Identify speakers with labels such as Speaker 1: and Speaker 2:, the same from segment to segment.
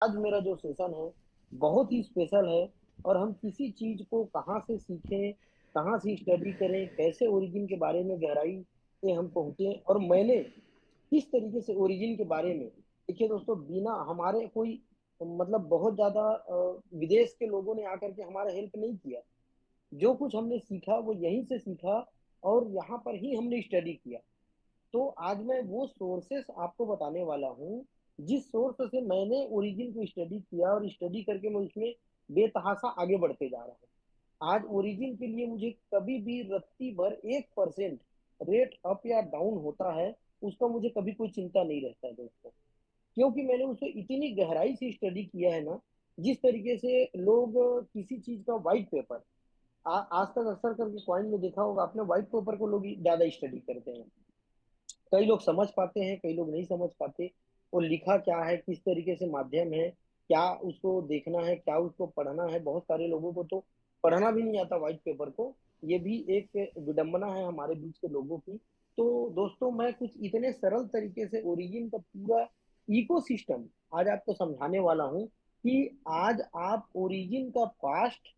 Speaker 1: आज मेरा जो सेशन है बहुत ही स्पेशल है। और हम किसी चीज को कहाँ से सीखें, कहाँ से स्टडी करें, कैसे ओरिजिन के बारे में गहराई से हम पहुंचे, और मैंने किस तरीके से ओरिजिन के बारे में, देखिए दोस्तों, बिना हमारे कोई मतलब बहुत ज्यादा विदेश के लोगों ने आकर के हमारा हेल्प नहीं किया। जो कुछ हमने सीखा वो यहीं से सीखा, और यहाँ पर ही हमने स्टडी किया। तो आज मैं वो सोर्सेस आपको बताने वाला हूँ, जिस सोर्स से मैंने ओरिजिन को स्टडी किया, और स्टडी करके मैं उसमें बेतहाशा आगे बढ़ते जा रहा हूँ। आज ओरिजिन के लिए मुझे कभी भी रत्ती भर 1% रेट अप या डाउन होता है, उसका मुझे कभी कोई चिंता नहीं रहता है दोस्तों। क्योंकि मैंने उसे इतनी गहराई से स्टडी किया है ना। जिस तरीके से लोग किसी चीज का व्हाइट पेपर, आज तक अक्सर करके क्वाइन में देखा होगा आपने, व्हाइट पेपर को लोग ज्यादा स्टडी करते हैं। कई लोग समझ पाते हैं, कई लोग नहीं समझ पाते। वो लिखा क्या है, किस तरीके से माध्यम है, क्या उसको देखना है, क्या उसको पढ़ना है। बहुत सारे लोगों को तो पढ़ना भी नहीं आता व्हाइट पेपर को। ये भी एक विडंबना है हमारे बीच के लोगों की। तो दोस्तों, मैं कुछ इतने सरल तरीके से ओरिजिन का पूरा इकोसिस्टम आज आपको समझाने वाला हूँ, कि आज आप ओरिजिन का पास्ट,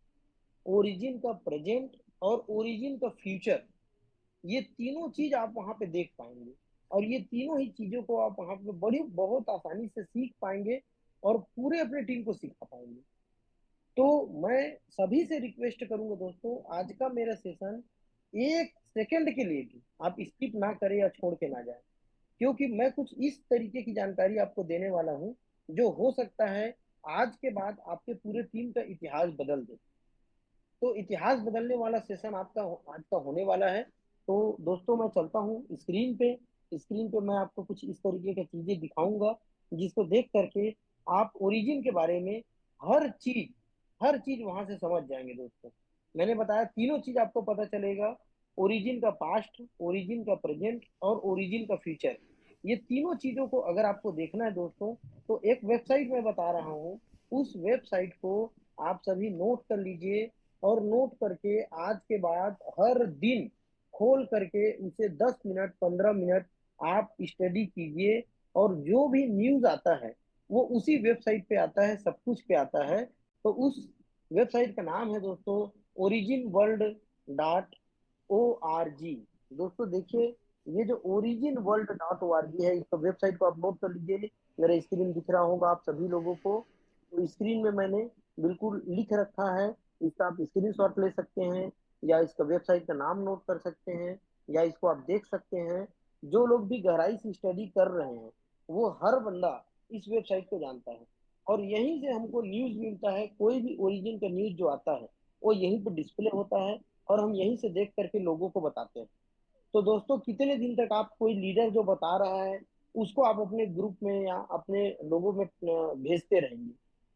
Speaker 1: ओरिजिन का प्रेजेंट और ओरिजिन का फ्यूचर, ये तीनों चीज आप वहां पे देख पाएंगे। और ये तीनों ही चीजों को आप वहां पे बड़ी बहुत आसानी से सीख पाएंगे, और पूरे अपने टीम को सिखा पाएंगे। तो मैं सभी से रिक्वेस्ट करूंगा दोस्तों, आज का मेरा सेशन 1 सेकंड के लिए भी आप स्किप ना करें या छोड़ के ना जाए। क्योंकि मैं कुछ इस तरीके की जानकारी आपको देने वाला हूं, जो हो सकता है आज के बाद आपके पूरे टीम का इतिहास बदल दे। तो इतिहास बदलने वाला सेशन आपका आज का होने वाला है। तो दोस्तों, मैं चलता हूँ स्क्रीन पे। स्क्रीन पे मैं आपको कुछ इस तरीके की चीजें दिखाऊंगा, जिसको देख करके आप ओरिजिन के बारे में हर चीज वहां से समझ जाएंगे दोस्तों। मैंने बताया तीनों चीज आपको पता चलेगा। ओरिजिन का पास्ट, ओरिजिन का प्रेजेंट और ओरिजिन का फ्यूचर। ये तीनों चीजों को अगर आपको देखना है दोस्तों, तो एक वेबसाइट मैं बता रहा हूँ। उस वेबसाइट को आप सभी नोट कर लीजिए, और नोट करके आज के बाद हर दिन खोल करके उसे 10 मिनट 15 मिनट आप स्टडी कीजिए। और जो भी न्यूज आता है वो उसी वेबसाइट पे आता है, सब कुछ पे आता है। तो उस वेबसाइट का नाम है दोस्तों origin world.org। दोस्तों देखिए, ये जो origin world.org है, इस वेबसाइट को आप नोट कर लीजिए। मेरा स्क्रीन दिख रहा होगा आप सभी लोगों को। तो स्क्रीन में मैंने बिल्कुल लिख रखा है। इसका आप स्क्रीन शॉट ले सकते हैं, या इसका वेबसाइट का नाम नोट कर सकते हैं, या इसको आप देख सकते हैं। जो लोग भी गहराई से स्टडी कर रहे हैं, वो हर बंदा इस वेबसाइट को जानता है। और यहीं से हमको न्यूज मिलता है, कोई भी ओरिजिन का न्यूज जो आता है वो यहीं पर डिस्प्ले होता है, और हम यहीं से देख करके लोगों को बताते हैं। तो दोस्तों, कितने दिन तक आप कोई लीडर जो बता रहा है उसको आप अपने ग्रुप में या अपने लोगों में भेजते रहेंगे?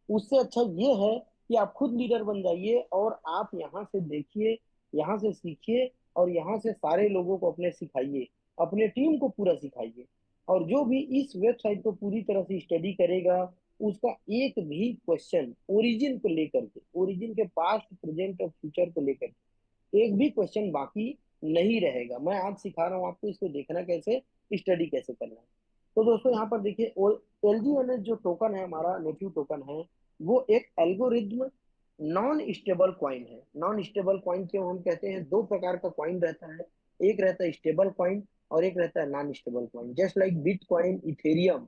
Speaker 1: उससे अच्छा ये है कि आप खुद लीडर बन जाइए, और आप यहाँ से देखिए, यहाँ से सीखिए, और यहाँ से सारे लोगों को अपने सिखाइए, अपने टीम को पूरा सिखाइए। और जो भी इस वेबसाइट को पूरी तरह से स्टडी करेगा, उसका एक भी क्वेश्चन ओरिजिन को लेकर के, ओरिजिन के पास्ट प्रेजेंट और फ्यूचर को लेकर एक भी क्वेश्चन बाकी नहीं रहेगा। मैं आज सिखा रहा हूँ आपको इसको देखना कैसे, स्टडी कैसे करना है। तो दोस्तों, यहाँ पर देखिए, LGNS जो टोकन है, हमारा नेटिव टोकन है, वो एक एल्गोरिज्म नॉन स्टेबल क्वाइन है। नॉन स्टेबल क्वाइन क्यों हम कहते हैं? दो प्रकार का क्वाइन रहता है। एक रहता है स्टेबल क्वाइन, और एक रहता है non stable coin. Just like bitcoin, ethereum,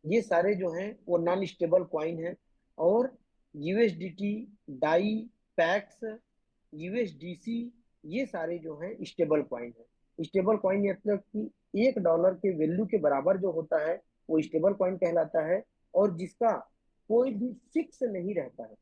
Speaker 1: ये सारे जो हैं वो नॉन स्टेबल क्वाइन है। और USDT, डाई, पैक्स, USDC, ये सारे जो हैं स्टेबल कॉइन है। स्टेबल कॉइन मतलब कि $1 के वैल्यू के बराबर जो होता है वो स्टेबल कॉइन कहलाता है। और जिसका कोई भी फिक्स नहीं रहता है,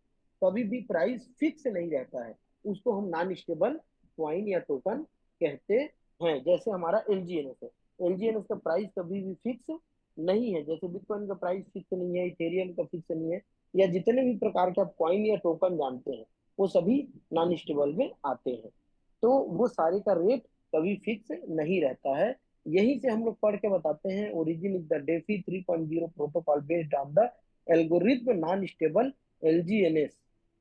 Speaker 1: कभी भी प्राइस फिक्स नहीं रहता है, उसको हम नॉन स्टेबल कॉइन या टोकन कहते हैं। जैसे हमारा LGNS है, LGNS का प्राइस कभी भी फिक्स नहीं है। जैसे बिटकॉइन का प्राइस फिक्स नहीं है, इथेरियम का फिक्स नहीं है, या जितने भी प्रकार के आप कॉइन या टोकन जानते हैं, वो सभी नॉन स्टेबल में आते हैं। तो वो सारे का रेट कभी फिक्स नहीं रहता है। यहीं से हम लोग पढ़ के बताते हैं, origin is the DeFi 3.0 protocol based on the algorithm non stable LGNS।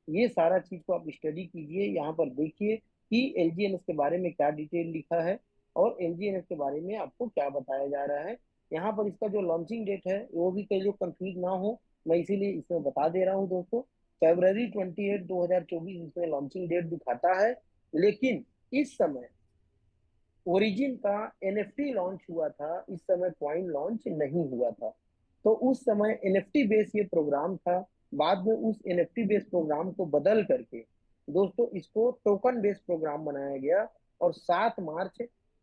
Speaker 1: ये सारा चीज को आप स्टडी कीजिए, यहाँ पर देखिए कि LGNS के बारे में क्या डिटेल लिखा है, और LGNS के बारे में आपको क्या बताया जा रहा है। यहाँ पर इसका जो लॉन्चिंग डेट है वो भी कई लोग कंफ्यूज ना हो, मैं इसीलिए इसमें बता दे रहा हूँ दोस्तों। February 28 2024 इसमें लॉन्चिंग डेट दिखाता है, लेकिन इस समय ओरिजिन का एनएफटी लॉन्च हुआ था, इस समय कॉइन लॉन्च नहीं हुआ था। तो उस समय एनएफटी बेस ये प्रोग्राम था। बाद में उस एनएफटी बेस प्रोग्राम को बदल करके दोस्तों इसको टोकन बेस प्रोग्राम बनाया गया, और 7 मार्च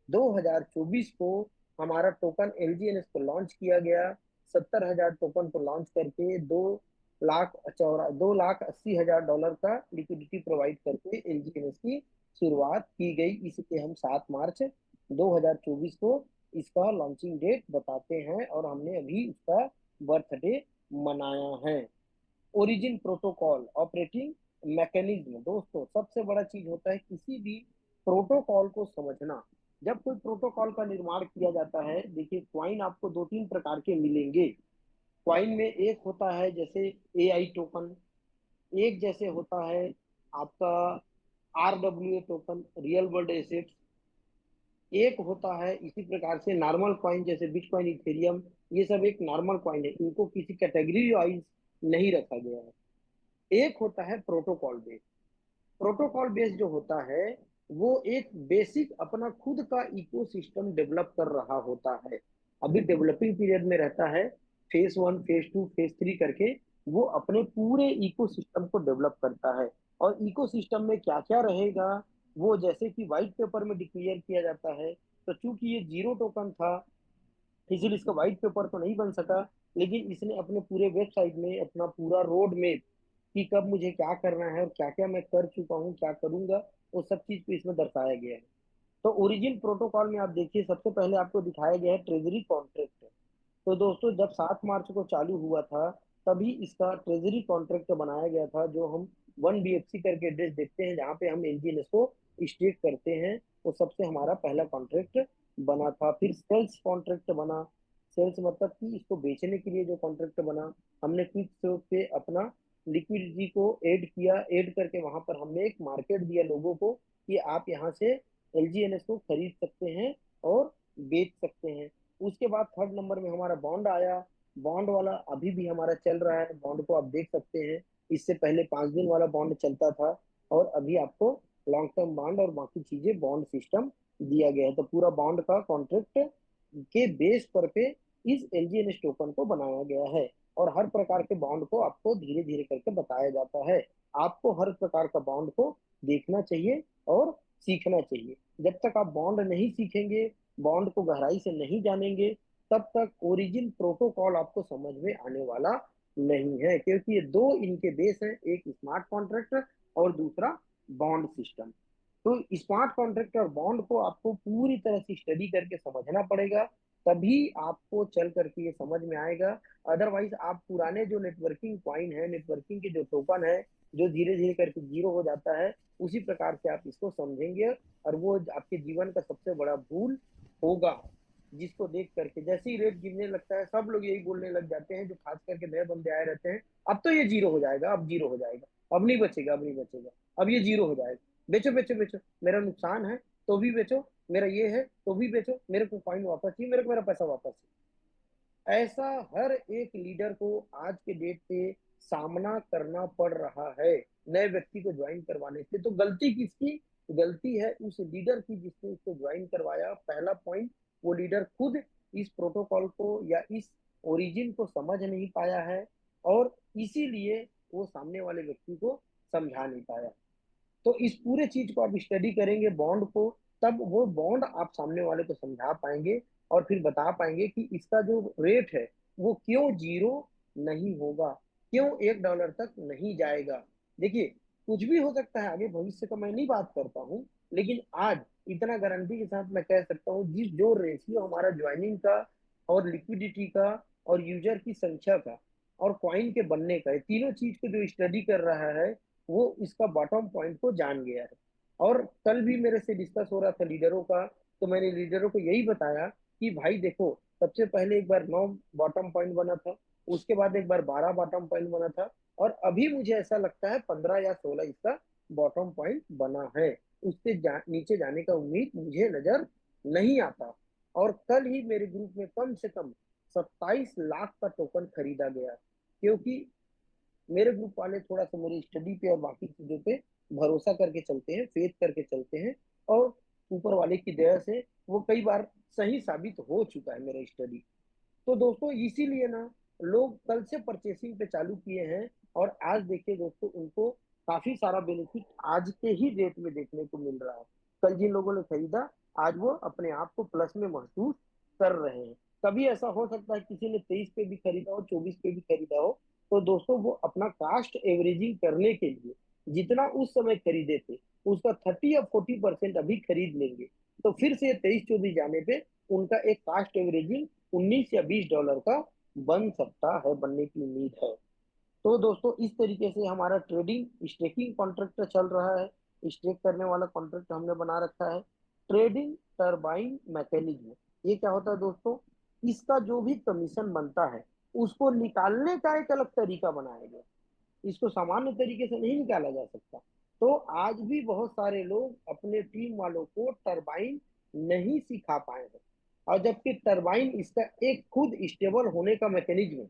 Speaker 1: 2024 को हमारा टोकन एलजीएनएस को लॉन्च किया गया। 70,000 टोकन को लॉन्च करके 2,80,000 डॉलर का लिक्विडिटी प्रोवाइड करके एलजीएनएस की शुरुआत की गई। इसके हम 7 मार्च 2024 को इसका लॉन्चिंग डेट बताते हैं, और हमने अभी इसका बर्थडे मनाया है। ओरिजिन प्रोटोकॉल ऑपरेटिंग मैकेनिज्म दोस्तों, सबसे बड़ा चीज होता है किसी भी प्रोटोकॉल को समझना। जब कोई प्रोटोकॉल का निर्माण किया जाता है, देखिए क्वाइन आपको 2-3 प्रकार के मिलेंगे। क्वाइन में एक होता है जैसे एआई टोकन, एक जैसे होता है आपका RW token, real world assets. एक होता है इसी प्रकार से नॉर्मल कॉइन जैसे बिटकॉइन, इथेरियम, ये सब एक नॉर्मल कॉइन है, इनको किसी कैटेगरी वाइज नहीं रखा गया है। एक होता है प्रोटोकॉल बेस। प्रोटोकॉल बेस जो होता है वो एक बेसिक अपना खुद का इकोसिस्टम डेवलप कर रहा होता है, अभी डेवलपिंग पीरियड में रहता है। फेज 1, फेज 2, फेज 3 करके वो अपने पूरे इकोसिस्टम को डेवलप करता है। और इकोसिस्टम में क्या क्या रहेगा, वो जैसे कि व्हाइट पेपर में डिक्लेयर किया जाता है। तो चूंकि ये जीरो टोकन था, इसीलिए इसका व्हाइट पेपर तो नहीं बन सका, लेकिन इसने अपने पूरे वेबसाइट में अपना पूरा रोड मैप कि कब मुझे क्या करना है और क्या क्या मैं कर चुका हूँ, क्या करूंगा, वो सब चीज को इसमें दर्शाया गया है। तो ओरिजिन प्रोटोकॉल में आप देखिए, सबसे पहले आपको दिखाया गया है ट्रेजरी कॉन्ट्रैक्ट। तो दोस्तों जब 7 मार्च को चालू हुआ था, तभी इसका ट्रेजरी कॉन्ट्रैक्ट बनाया गया था, जो हम 1BFC करके एड्रेस देखते हैं जहाँ पे हम एलजीएनएस को स्टेक करते हैं। वो सबसे हमारा पहला कॉन्ट्रैक्ट बना था। फिर सेल्स कॉन्ट्रैक्ट बना। सेल्स मतलब कि इसको बेचने के लिए जो कॉन्ट्रैक्ट बना, हमने क्विक पे अपना लिक्विडिटी को ऐड किया। ऐड करके वहां पर हमने एक मार्केट दिया लोगों को कि आप यहाँ से एलजीएनएस को खरीद सकते हैं और बेच सकते हैं। उसके बाद थर्ड नंबर में हमारा बॉन्ड आया। बॉन्ड वाला अभी भी हमारा चल रहा है, बॉन्ड को आप देख सकते हैं। इससे पहले 5 दिन वाला बॉन्ड चलता था, और अभी आपको लॉन्ग टर्म बॉन्ड और बाकी चीजें बॉन्ड सिस्टम दिया गया है। तो पूरा बॉन्ड का कॉन्ट्रैक्ट के बेस पर पे इस एलजीएनएस टोकन को बनाया गया है। और हर प्रकार के बॉन्ड को आपको धीरे धीरे करके बताया जाता है। आपको हर प्रकार का बॉन्ड को देखना चाहिए और सीखना चाहिए। जब तक आप बॉन्ड नहीं सीखेंगे, बॉन्ड को गहराई से नहीं जानेंगे, तब तक ओरिजिन प्रोटोकॉल आपको समझ में आने वाला नहीं है, क्योंकि ये दो इनके बेस हैं, एक स्मार्ट कॉन्ट्रैक्ट और दूसरा बॉन्ड सिस्टम। तो स्मार्ट कॉन्ट्रैक्ट और बॉन्ड को आपको पूरी तरह से स्टडी करके समझना पड़ेगा, तभी आपको चल करके ये समझ में आएगा। अदरवाइज आप पुराने जो नेटवर्किंग कॉइन है, नेटवर्किंग के जो टोकन है, जो धीरे धीरे करके जीरो हो जाता है, उसी प्रकार से आप इसको समझेंगे, और वो आपके जीवन का सबसे बड़ा भूल होगा। जिसको देख करके जैसे ही रेट गिरने लगता है, सब लोग यही बोलने लग जाते हैं, जो खास करके नए बंदे आए रहते हैं, अब तो ये जीरो हो जाएगा, अब जीरो हो जाएगा, अब नहीं बचेगा, अब नहीं बचेगा, अब ये जीरो हो जाएगा, बेचो बेचो बेचो, मेरा नुकसान है तो भी बेचो, मेरा ये है तो भी बेचो, मेरे को कॉइन वापस चाहिए, मेरे को मेरा पैसा वापस चाहिए। ऐसा हर एक लीडर को आज के डेट पे सामना करना पड़ रहा है, नए व्यक्ति को ज्वाइन करवाने से। तो गलती किसकी? गलती है उस लीडर की जिसने इसको ज्वाइन करवाया। पहला पॉइंट, वो लीडर खुद इस प्रोटोकॉल को या इस ओरिजिन को समझ नहीं पाया है, और इसीलिए वो सामने वाले व्यक्ति को समझा नहीं पाया। तो इस पूरे चीज को आप स्टडी करेंगे बॉन्ड को, तब वो बॉन्ड आप सामने वाले को समझा पाएंगे, और फिर बता पाएंगे कि इसका जो रेट है वो क्यों जीरो नहीं होगा, क्यों $1 तक नहीं जाएगा। देखिए, कुछ भी हो सकता है आगे, भविष्य का मैं नहीं बात करता हूँ, लेकिन आज इतना गारंटी के साथ मैं कह सकता हूँ, जिस जो रेशियो हमारा ज्वाइनिंग का और लिक्विडिटी का और यूजर की संख्या का और कॉइन के बनने का, ये तीनों चीज को जो स्टडी कर रहा है, वो इसका बॉटम पॉइंट को जान गया है। और कल भी मेरे से डिस्कस हो रहा था लीडरों का, तो मैंने लीडरों को यही बताया कि भाई देखो, सबसे पहले एक बार 9 बॉटम पॉइंट बना था, उसके बाद एक बार 12 बॉटम पॉइंट बना था, और अभी मुझे ऐसा लगता है 15 या 16 इसका बॉटम पॉइंट बना है। उससे नीचे जाने का उम्मीद मुझे नजर नहीं आता। और कल ही मेरे ग्रुप में कम से कम 27 लाख का टोकन खरीदा गया। क्योंकि मेरे ग्रुप वाले थोड़ा सा मेरी स्टडी पे और बाकी चीजों पे भरोसा करके चलते हैं, फेथ करके चलते हैं, और ऊपर वाले की दया से वो कई बार सही साबित हो चुका है मेरा स्टडी। तो दोस्तों इसीलिए ना लोग कल से परचेसिंग पे चालू किए हैं, और आज देखिए दोस्तों उनको काफी सारा बेनिफिट आज के ही डेट में देखने को मिल रहा है। कल जिन लोगों ने खरीदा, आज वो अपने आप को प्लस में महसूस कर रहे हैं। कभी ऐसा हो सकता है किसी ने 23 पे भी खरीदा हो, 24 पे भी खरीदा हो, तो दोस्तों वो अपना कास्ट एवरेजिंग करने के लिए जितना उस समय खरीदे थे उसका 30 या 40% अभी खरीद लेंगे, तो फिर से 23-24 जाने पे उनका एक कास्ट एवरेजिंग $19 या $20 का बन सकता है, बनने की उम्मीद है। तो दोस्तों इस तरीके से हमारा ट्रेडिंग स्टेकिंग कॉन्ट्रैक्ट चल रहा है। स्टेक करने वाला कॉन्ट्रैक्ट हमने बना रखा है। ट्रेडिंग टरबाइन मैकेनिज्म, ये क्या होता है दोस्तों, इसका जो भी कमीशन बनता है उसको निकालने का एक अलग तरीका बनाया गया। इसको सामान्य तरीके से नहीं निकाला जा सकता। तो आज भी बहुत सारे लोग अपने टीम वालों को टरबाइन नहीं सिखा पाए हैं, और जबकि टरबाइन इसका एक खुद स्टेबल होने का मैकेनिज्म है।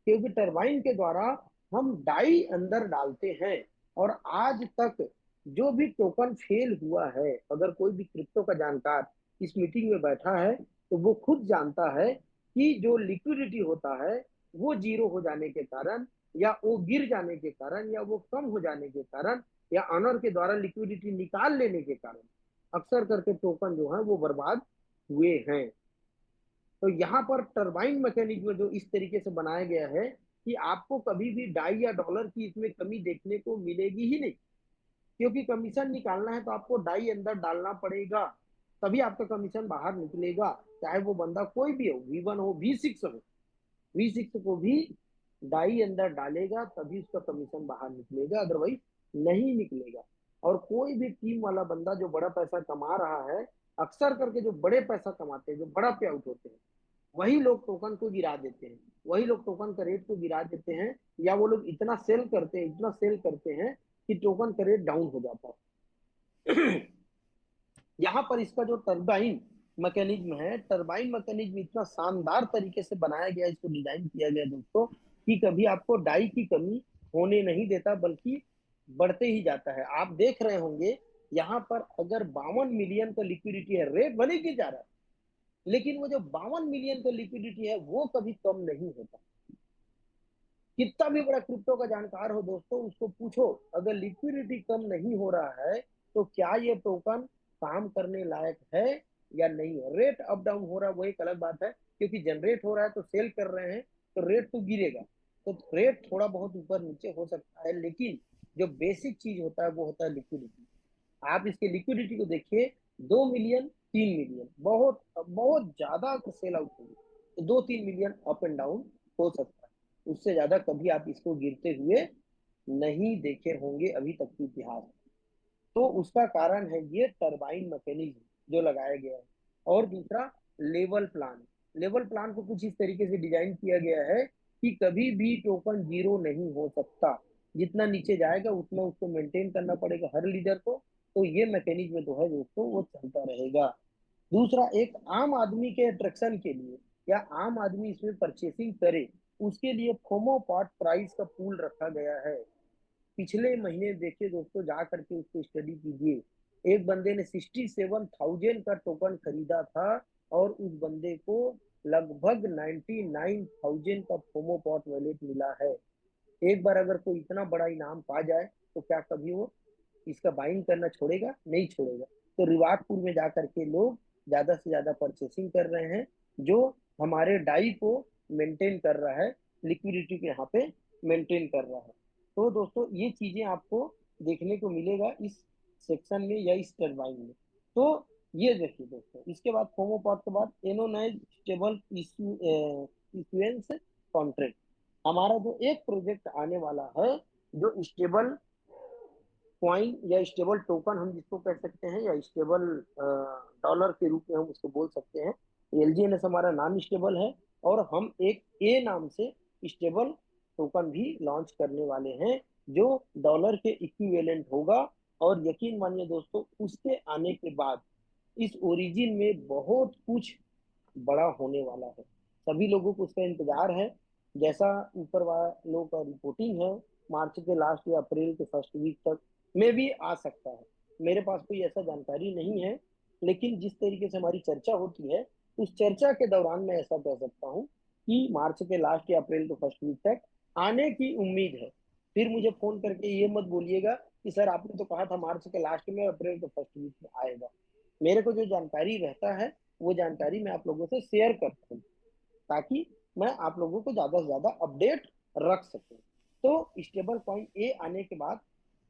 Speaker 1: क्योंकि टरबाइन के द्वारा हम डाई अंदर डालते हैं, और आज तक जो भी टोकन फेल हुआ है, अगर कोई भी क्रिप्टो का जानकार इस मीटिंग में बैठा है तो वो खुद जानता है कि जो लिक्विडिटी होता है वो जीरो हो जाने के कारण, या वो गिर जाने के कारण, या वो कम हो जाने के कारण, या ऑनर के द्वारा लिक्विडिटी निकाल लेने के कारण अक्सर करके टोकन जो है वो बर्बाद हुए हैं। तो यहाँ पर टरबाइन मैकेनिज्म जो इस तरीके से बनाया गया है कि आपको कभी भी डाई या डॉलर की इसमें कमी देखने को मिलेगी ही नहीं। क्योंकि कमीशन निकालना है तो आपको डाई अंदर डालना पड़ेगा, तभी आपका कमीशन बाहर निकलेगा। चाहे वो बंदा कोई भी हो, V1 हो, V6 हो, V6 को भी डाई अंदर डालेगा तभी उसका कमीशन बाहर निकलेगा, अदरवाइज नहीं निकलेगा। और कोई भी टीम वाला बंदा जो बड़ा पैसा कमा रहा है, अक्सर करके जो बड़े पैसा कमाते हैं, जो बड़ा पे आउट होते हैं, वही लोग टोकन को गिरा देते हैं, वही लोग टोकन का रेट को गिरा देते हैं, या वो लोग इतना सेल करते हैं, इतना सेल करते हैं कि टोकन का रेट डाउन हो जाता है। यहाँ पर इसका जो टरबाइन मैकेनिज्म है, टरबाइन मैकेनिज्म इतना शानदार तरीके से बनाया गया, इसको डिजाइन किया गया दोस्तों, कि कभी आपको डाई की कमी होने नहीं देता, बल्कि बढ़ते ही जाता है। आप देख रहे होंगे यहाँ पर अगर 52 मिलियन का लिक्विडिटी है, रेट भले गिर जा रहा है, लेकिन वो जो 52 मिलियन का लिक्विडिटी है वो कभी कम नहीं होता। कितना भी बड़ा क्रिप्टो का जानकार हो दोस्तों, उसको पूछो अगर लिक्विडिटी कम नहीं हो रहा है तो क्या ये टोकन काम करने लायक है या नहीं है। रेट अप डाउन हो रहा है वो एक अलग बात है, क्योंकि जनरेट हो रहा है तो सेल कर रहे हैं तो रेट तो गिरेगा, तो रेट थोड़ा बहुत ऊपर नीचे हो सकता है, लेकिन जो बेसिक चीज होता है वो होता है लिक्विडिटी। आप इसके लिक्विडिटी को देखिए, 2 मिलियन, 3 मिलियन, बहुत बहुत ज्यादा सेल आउट होगी तो 2-3 मिलियन अप एंड डाउन हो सकता है, उससे ज्यादा कभी आप इसको गिरते हुए नहीं देखे होंगे अभी तक के इतिहास। तो उसका कारण है ये टरबाइन मैकेनिज्म जो लगाया गया है। और दूसरा, लेवल प्लान। लेवल प्लान को कुछ इस तरीके से डिजाइन किया गया है कि कभी भी टोकन जीरो नहीं हो सकता, जितना नीचे जाएगा उतना उसको मेंटेन करना पड़ेगा हर लीडर को। तो ये मैकेनिज्म जो है दोस्तों वो चलता रहेगा। दूसरा, एक आम आदमी के अट्रैक्शन के लिए, या आम आदमी इसमें परचेसिंग करे, उसके लिए फोमो पॉट प्राइस का पूल रखा गया है। पिछले महीने देखिए दोस्तों, जा करके उसको स्टडी कीजिए, एक बंदे ने 67,000 का टोकन खरीदा था, और उस बंदे को लगभग 99,000 का फोमो पॉट वैलेट मिला है। एक बार अगर कोई इतना बड़ा इनाम पा जाए तो क्या कभी वो इसका बाइंग करना छोड़ेगा? नहीं छोड़ेगा। तो रिवार्ड पूल में जाकर के लोग ज्यादा से ज्यादा परचेसिंग कर रहे हैं, जो हमारे डाई को मेंटेन कर रहा है, लिक्विडिटी को यहाँ पे मेंटेन कर रहा है। तो दोस्तों ये चीजें आपको देखने को मिलेगा इस सेक्शन में या इस टर्बाइन में। तो ये देखिए दोस्तों, इसके बाद फोमोपॉट के बाद एनोनाइज स्टेबल इश्यूएंस कॉन्ट्रैक्ट, हमारा जो एक प्रोजेक्ट आने वाला है, जो स्टेबल क्वाइन या स्टेबल टोकन हम जिसको कह सकते हैं, या स्टेबल डॉलर के रूप में हम उसको बोल सकते हैं। LGNS हमारा नॉन स्टेबल है, और हम एक ए नाम से स्टेबल टोकन भी लॉन्च करने वाले हैं, जो डॉलर के इक्विवेलेंट होगा। और यकीन मानिए दोस्तों, उसके आने के बाद इस ओरिजिन में बहुत कुछ बड़ा होने वाला है। सभी लोगों को उसका इंतजार है। जैसा ऊपर वालों का रिपोर्टिंग है, मार्च के लास्ट या अप्रैल के फर्स्ट वीक तक में भी आ सकता है। मेरे पास कोई ऐसा जानकारी नहीं है, लेकिन जिस तरीके से हमारी चर्चा होती है, उस चर्चा के दौरान मैं ऐसा कह सकता हूँ कि मार्च के लास्ट या अप्रैल के फर्स्ट वीक तक आने की उम्मीद है। फिर मुझे फोन करके ये मत बोलिएगा कि सर आपने तो कहा था मार्च के लास्ट में, अप्रैल के फर्स्ट वीक में आएगा। मेरे को जो जानकारी रहता है, वो जानकारी मैं आप लोगों से शेयर करता हूँ, ताकि मैं आप लोगों को ज्यादा से ज्यादा अपडेट रख सकूं। तो स्टेबल पॉइंट ए आने के बाद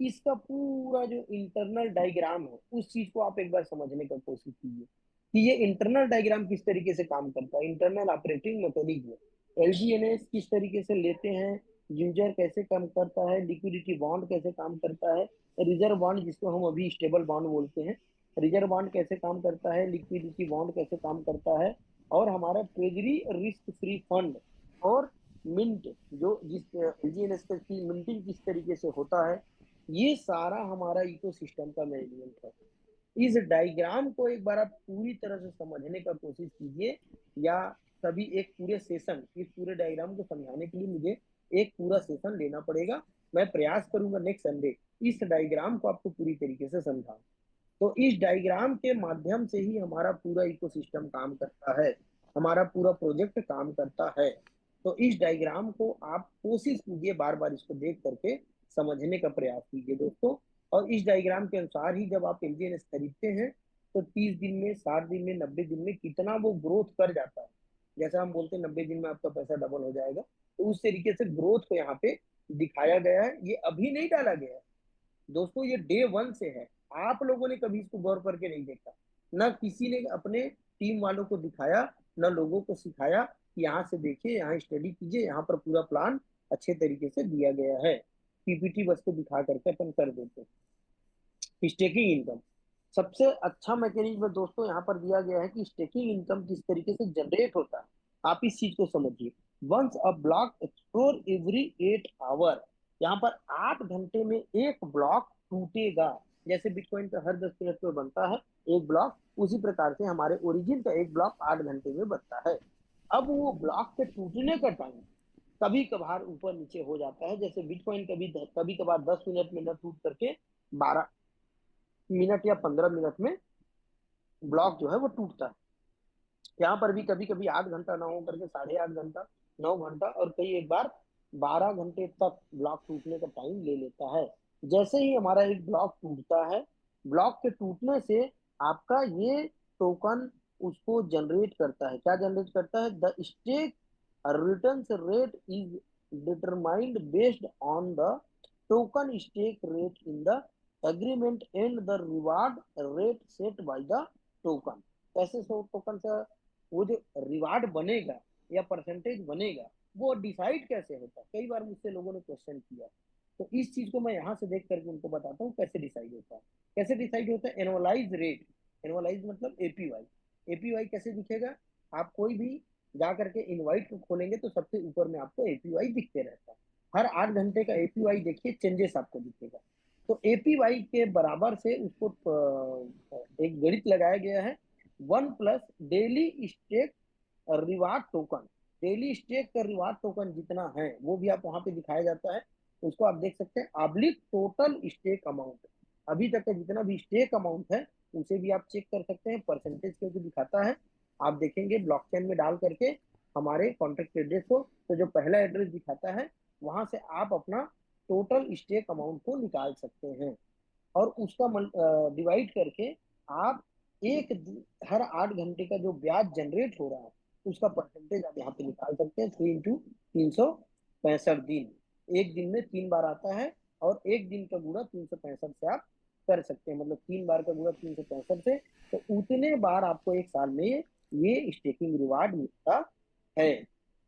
Speaker 1: इसका पूरा जो इंटरनल डायग्राम है, उस चीज को आप एक बार समझने का कोशिश कीजिए कि ये इंटरनल डायग्राम किस तरीके से काम करता है, इंटरनल ऑपरेटिंग मैकेनिज्म एलजीएनएस किस तरीके से लेते हैं, यूजर कैसे काम करता है, लिक्विडिटी बॉन्ड कैसे काम करता है, रिजर्व बॉन्ड जिसको हम अभी स्टेबल बॉन्ड बोलते हैं, रिजर्व बॉन्ड कैसे काम करता है, लिक्विडिटी बॉन्ड कैसे काम करता है, और हमारा ट्रेजरी रिस्क फ्री फंड और मिंट, जो जिस एलजीएनएस की मिंटिंग किस तरीके से होता है, ये सारा हमारा इकोसिस्टम का मैनेजमेंट है। इस डायग्राम को एक बार आप पूरी तरह से समझने का कोशिश कीजिए, या कभी एक पूरे सेशन, इस पूरे डायग्राम को समझाने के लिए मुझे एक पूरा सेशन लेना पड़ेगा। मैं प्रयास करूंगा नेक्स्ट संडे इस डायग्राम को आपको पूरी तरीके से समझाऊं। तो इस डायग्राम के माध्यम से ही हमारा पूरा इकोसिस्टम काम करता है, हमारा पूरा प्रोजेक्ट काम करता है। तो इस डायग्राम को आप कोशिश कीजिए, बार बार इसको देख करके समझने का प्रयास कीजिए दोस्तों। और इस डायग्राम के अनुसार ही जब आप एलजीएनएस खरीदते हैं, तो 30 दिन में, 60 दिन में, 90 दिन में कितना वो ग्रोथ कर जाता है। जैसा हम बोलते हैं 90 दिन में आपका पैसा डबल हो जाएगा, तो उस तरीके से ग्रोथ को यहाँ पे दिखाया गया है। ये अभी नहीं डाला गया है दोस्तों, ये डे वन से है। आप लोगों ने कभी इसको गौर करके नहीं देखा, ना किसी ने अपने टीम वालों को दिखाया, ना लोगों को सिखाया कि यहाँ से देखिए, यहाँ स्टडी कीजिए, यहाँ पर पूरा प्लान अच्छे तरीके से दिया गया है। पीपीटी बस को दिखा करके अपन कर देते हैं। स्टेकिंग इनकम सबसे अच्छा मैकेनिज्म दोस्तों यहाँ पर दिया गया है कि स्टेकिंग इनकम किस तरीके से जनरेट होता है। आप इस चीज को समझिए। Once a block explore every 8 hour, यहाँ पर 8 घंटे में एक ब्लॉक टूटेगा। जैसे बिटकॉइन का हर 10 मिनट में बनता है एक ब्लॉक, उसी प्रकार से हमारे ओरिजिन का एक ब्लॉक 8 घंटे में बनता है। अब वो ब्लॉक के टूटने का टाइम कभी कभार ऊपर नीचे हो जाता है। जैसे बिटकॉइन कभी कभार 10 मिनट में न टूट करके 12 मिनट या 15 मिनट में ब्लॉक जो है वो टूटता है। यहाँ पर भी कभी कभी 8 घंटा ना हो करके 8.5 घंटा, 9 घंटा, और कई एक बार 12 घंटे तक ब्लॉक टूटने का टाइम ले लेता है। जैसे ही हमारा एक ब्लॉक टूटता है, ब्लॉक के टूटने से आपका ये टोकन उसको जनरेट करता है। क्या जनरेट करता है? The stake return rate is determined based on the token stake rate in the agreement and the reward rate set by the token. कैसे सो टोकन से वो जो रिवार्ड बनेगा या परसेंटेज बनेगा, वो डिसाइड कैसे होता है? कई बार मुझसे लोगों ने क्वेश्चन किया, तो इस चीज को मैं यहाँ से देख करके उनको बताता हूँ कैसे डिसाइड होता है। कैसे डिसाइड होता है? Annualise rate. एनुअलाइज मतलब एपीवाई। एपीवाई कैसे दिखेगा? आप कोई भी जा करके इनवाइट को खोलेंगे तो सबसे ऊपर में आपको एपीवाई दिखते रहता है। हर 8 घंटे का एपीवाई देखिए, चेंजेस आपको दिखेगा। तो एपीवाई के बराबर से उसको एक गणित लगाया गया है, 1 plus daily stake reward token. Daily stake का रिवार्ड टोकन जितना है वो भी आप वहां पे दिखाया जाता है। उसको आप देख सकते हैं, ऑब्लिक टोटल स्टेक अमाउंट। अभी तक का जितना भी स्टेक अमाउंट है उसे भी आप चेक कर सकते हैं, परसेंटेज करके दिखाता है। आप देखेंगे ब्लॉकचेन में डाल करके हमारे कॉन्टेक्ट एड्रेस को, तो जो पहला एड्रेस दिखाता है वहां से आप अपना टोटल स्टेक अमाउंट को निकाल सकते हैं, और उसका डिवाइड करके आप एक हर 8 घंटे का जो ब्याज जनरेट हो रहा है उसका परसेंटेज आप यहाँ पे निकाल सकते हैं। 3 into 365 दिन, एक दिन में 3 बार आता है, और एक दिन का गुणा 365 से आप कर सकते हैं, मतलब 3 बार का गुणा 365 से, तो उतने बार आपको एक साल में ये स्टेकिंग रिवार्ड मिलता है।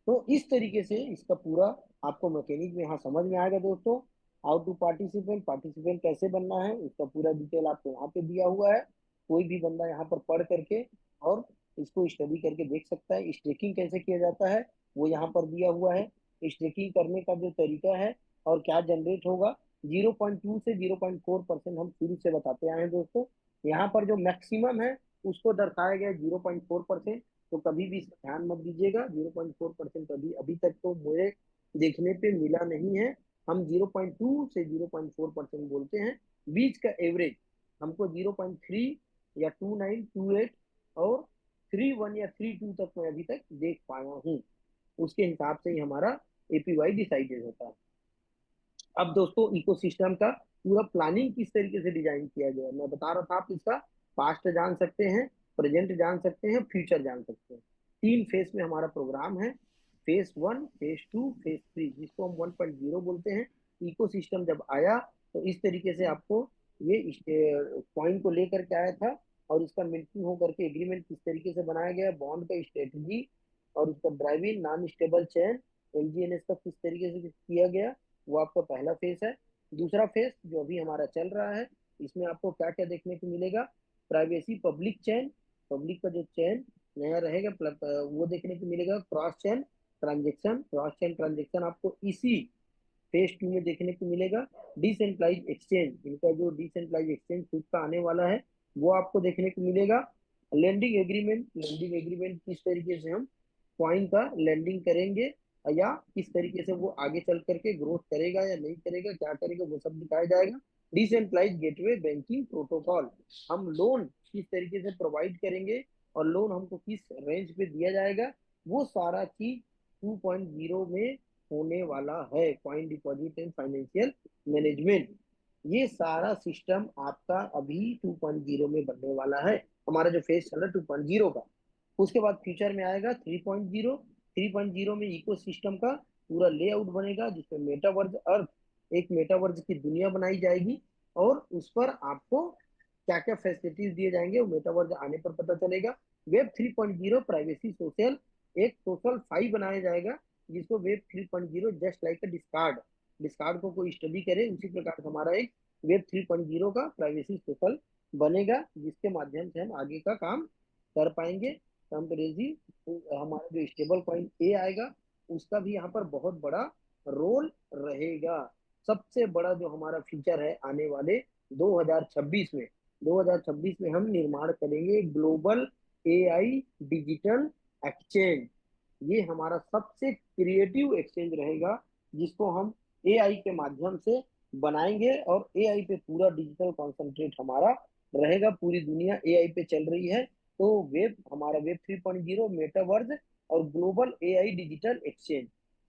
Speaker 1: तो इस तरीके से इसका पूरा आपको मैकेनिज्म यहाँ समझ में आएगा दोस्तों। हाउ टू पार्टिसिपेंट, पार्टिसिपेंट कैसे बनना है, उसका पूरा डिटेल आपको यहाँ पे दिया हुआ है। कोई भी बंदा यहाँ पर पढ़ करके और इसको स्टडी करके देख सकता है। स्टेकिंग कैसे किया जाता है वो यहाँ पर दिया हुआ है। स्टेकिंग करने का जो तरीका है और क्या जनरेट होगा, 0.2 से 0.4% हम शुरू से बताते आए हैं दोस्तों। यहाँ पर जो मैक्सिमम है उसको दर्शाया गया 0.4%। तो कभी भी इसका ध्यान मत दीजिएगा। 0.4% अभी अभी तक तो मुझे देखने पे मिला नहीं है। हम 0.2 से 0.4% बोलते हैं, बीच का एवरेज हमको 0.3 या 2928 और 31 या 32 तक मैं अभी तक देख पाया हूँ। उसके हिसाब से ही हमारा एपीवाई डिसाइडेड होता है। अब दोस्तों इकोसिस्टम का पूरा प्लानिंग किस तरीके से डिजाइन किया गया है मैं बता रहा था। आप इसका पास्ट जान सकते हैं, प्रेजेंट जान सकते हैं, फ्यूचर जान सकते हैं। 3 फेज में हमारा प्रोग्राम है, फेज 1, फेज 2, फेज 3, जिसको हम 1.0 बोलते हैं। इकोसिस्टम जब आया तो इस तरीके से आपको ये पॉइंट को लेकर के आया था, और इसका मिल्किंग होकर के एग्रीमेंट किस तरीके से बनाया गया, बॉन्ड का स्ट्रेटजी और उसका ड्राइविंग नॉन स्टेबल चेन, एलजीएनएस का किस तरीके से किया गया, वो आपका पहला फेज है। दूसरा फेज जो अभी हमारा चल रहा है, इसमें आपको क्या क्या देखने को मिलेगा, प्राइवेसी पब्लिक चैन, पब्लिक का जो चैन नया रहेगा वो देखने को मिलेगा। क्रॉस चैन ट्रांजेक्शन, क्रॉस चैन ट्रांजेक्शन आपको इसी फेज 2 में देखने को मिलेगा। डिसेंट्रलाइज एक्सचेंज, इनका जो डिसेंट्रलाइज एक्सचेंज खुद का आने वाला है वो आपको देखने को मिलेगा। लैंडिंग एग्रीमेंट, लैंडिंग एग्रीमेंट किस तरीके से हम कॉइन का लैंडिंग करेंगे, या किस तरीके से वो आगे चल करके ग्रोथ करेगा या नहीं करेगा, क्या करेगा, वो सब दिखाया जाएगा। डिसेंट्रलाइज गेटवे बैंकिंग प्रोटोकॉल, हम लोन किस तरीके से प्रोवाइड करेंगे और लोन हमको किस रेंज पे दिया जाएगा, वो सारा चीज 2.0 में होने वाला है। Coin deposit and financial management, ये सारा सिस्टम आपका अभी 2.0 में बनने वाला है। हमारा जो फेज चल रहा है 2.0 का, उसके बाद फ्यूचर में आएगा 3.0। 3.0 में इको सिस्टम का पूरा लेआउट बनेगा, जिसमें मेटावर्स अर्थ, एक मेटावर्स की दुनिया बनाई जाएगी, और उस पर आपको क्या क्या फैसिलिटीज दिए जाएंगे वो मेटावर्स आने पर पता चलेगा। वेब 3.0 प्राइवेसी सोशल, एक सोशल 5 बनाया जाएगा, जिसको web 3.0 just like discard, discard को कोई स्टडी करे उसी प्रकार से हमारा एक वेब 3.0 का प्राइवेसी सोशल बनेगा, जिसके माध्यम से हम आगे का काम कर पाएंगे। कंपेरेजी हमारा जो स्टेबल कॉइन ए आएगा, उसका भी यहाँ पर बहुत बड़ा रोल रहेगा। सबसे बड़ा जो हमारा फीचर है आने वाले 2026 में, 2026 में हम निर्माण करेंगे ग्लोबल एआई डिजिटल एक्सचेंज। ये हमारा सबसे क्रिएटिव एक्सचेंज रहेगा, जिसको हम एआई के माध्यम से बनाएंगे, और एआई पे पूरा डिजिटल कॉन्सेंट्रेट हमारा रहेगा। पूरी दुनिया एआई पे चल रही है, तो वेब हमारा वेब 3.0, मेटावर्स और ग्लोबल एआई डिजिटल एक्सचेंज,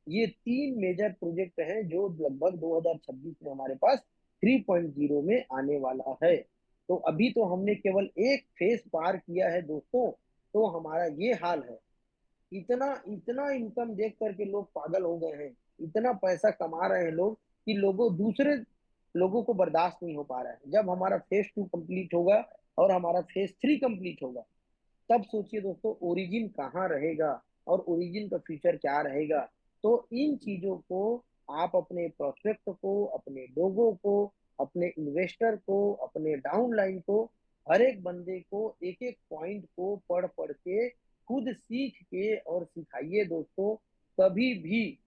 Speaker 1: ये 3 मेजर प्रोजेक्ट हैं जो लगभग 2026 में हमारे पास 3.0 में आने वाला है। तो अभी तो हमने केवल एक फेज पार किया है दोस्तों, तो हमारा ये हाल है। इतना इतना इनकम देख करके लोग पागल हो गए हैं, इतना पैसा कमा रहे हैं लोग कि लोगों दूसरे लोगों को बर्दाश्त नहीं हो पा रहा है। जब हमारा फेज 2 कंप्लीट होगा और हमारा फेज 3 कंप्लीट होगा, तब सोचिए दोस्तों ओरिजिन कहाँ रहेगा और ओरिजिन का फ्यूचर क्या रहेगा। तो इन चीजों को आप अपने प्रोस्पेक्ट को, अपने लोगों को, अपने इन्वेस्टर को, अपने डाउनलाइन को, हर एक बंदे को एक एक पॉइंट को पढ़ पढ़ के खुद सीख के और सिखाइए दोस्तों। कभी भी